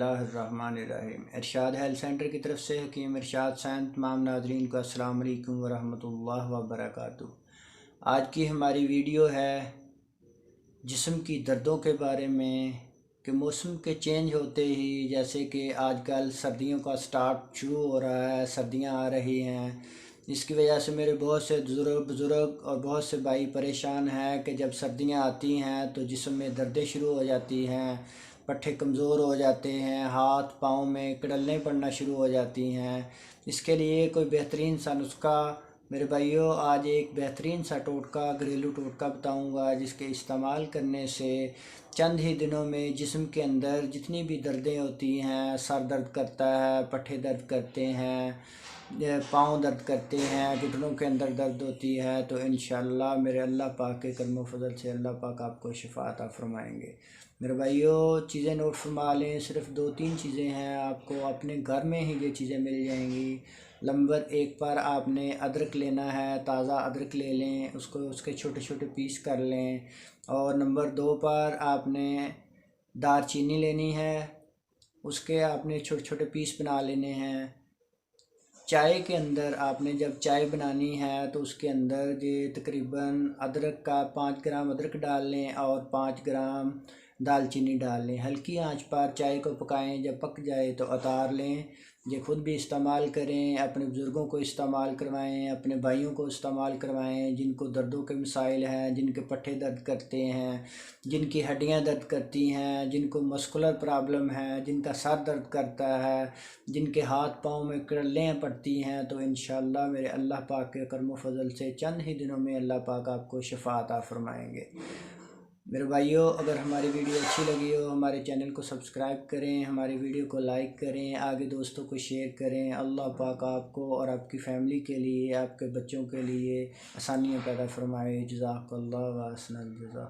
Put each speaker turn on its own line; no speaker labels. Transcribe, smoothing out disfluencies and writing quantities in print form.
बिस्मिल्लाहिर्रहमानिर्रहीम। इरशाद health centre की तरफ से हकीम इरशाद सैन तमाम नाज़रीन को अस्सलाम वालेकुम वरहमतुल्लाह वबरकातुहू। आज की हमारी वीडियो है जिस्म की दर्दों के बारे में कि मौसम के चेंज होते ही, जैसे कि आजकल सर्दियों का स्टार्ट शुरू हो रहा है, सर्दियां आ रही हैं, इसकी वजह से मेरे बहुत से बुज़ुर्ग और बहुत से भाई परेशान हैं कि जब सर्दियां आती हैं तो जिस्म में दर्दें शुरू हो जाती हैं, पट्ठे कमज़ोर हो जाते हैं, हाथ पाँव में कड़लने पड़ना शुरू हो जाती हैं। इसके लिए कोई बेहतरीन सा नुस्खा मेरे भाइयों, आज एक बेहतरीन सा टोटका, घरेलू टोटका बताऊंगा जिसके इस्तेमाल करने से चंद ही दिनों में जिस्म के अंदर जितनी भी दर्दें होती हैं, सर दर्द करता है, पट्ठे दर्द करते हैं, पाँव दर्द करते हैं, घुटनों के अंदर दर्द होती है, तो इंशाअल्लाह मेरे अल्लाह पाक के करम फजल से अल्लाह पाक आपको शिफा अता फरमाएंगे। मेरे भाइयों, चीज़ें नोट फरमा लें, सिर्फ 2-3 चीज़ें हैं, आपको अपने घर में ही ये चीज़ें मिल जाएंगी। नंबर 1 पर आपने अदरक लेना है, ताज़ा अदरक ले लें, उसको उसके छोटे छोटे पीस कर लें। और नंबर 2 पर आपने दालचीनी लेनी है, उसके आपने छोटे छोटे पीस बना लेने हैं। चाय के अंदर आपने जब चाय बनानी है तो उसके अंदर ये तकरीबन अदरक का 5 ग्राम अदरक डाल लें और 5 ग्राम दालचीनी डाल लें। हल्की आंच पर चाय को पकाएं, जब पक जाए तो उतार लें। ये ख़ुद भी इस्तेमाल करें, अपने बुज़ुर्गों को इस्तेमाल करवाएं, अपने भाइयों को इस्तेमाल करवाएं जिनको दर्दों के मसाइल हैं, जिनके पट्ठे दर्द करते हैं, जिनकी हड्डियां दर्द करती हैं, जिनको मस्कुलर प्रॉब्लम है, जिनका सर दर्द करता है, जिनके हाथ पाँव में क्रल्लें पड़ती हैं। तो इंशाअल्लाह मेरे अल्लाह पाक के करम फजल से चंद ही दिनों में अल्लाह पाक आपको शिफा अता फरमाएंगे। मेरे भाइयों, अगर हमारी वीडियो अच्छी लगी हो, हमारे चैनल को सब्सक्राइब करें, हमारी वीडियो को लाइक करें, आगे दोस्तों को शेयर करें। अल्लाह पाक आपको और आपकी फ़ैमिली के लिए, आपके बच्चों के लिए आसानियाँ पैदा फरमाए। जज़ाकल्लाह व अहसनल जज़ा।